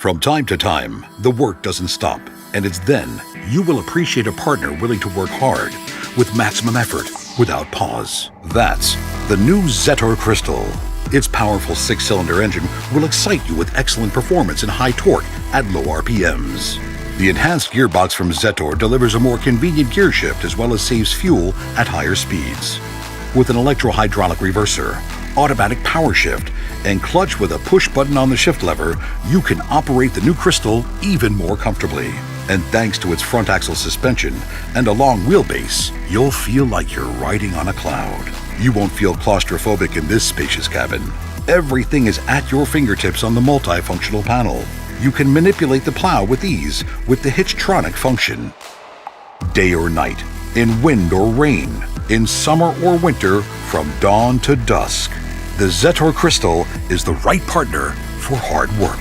From time to time, the work doesn't stop, and it's then you will appreciate a partner willing to work hard with maximum effort without pause. That's the new Zetor Crystal. Its powerful 6-cylinder engine will excite you with excellent performance and high torque at low RPMs. The enhanced gearbox from Zetor delivers a more convenient gear shift as well as saves fuel at higher speeds. With an electro-hydraulic reverser, automatic power shift, and clutch with a push button on the shift lever, you can operate the new Crystal even more comfortably. And thanks to its front axle suspension and a long wheelbase, you'll feel like you're riding on a cloud. You won't feel claustrophobic in this spacious cabin. Everything is at your fingertips on the multifunctional panel. You can manipulate the plow with ease with the Hitchtronic function. Day or night, in wind or rain, in summer or winter, from dawn to dusk, the Zetor Crystal is the right partner for hard work.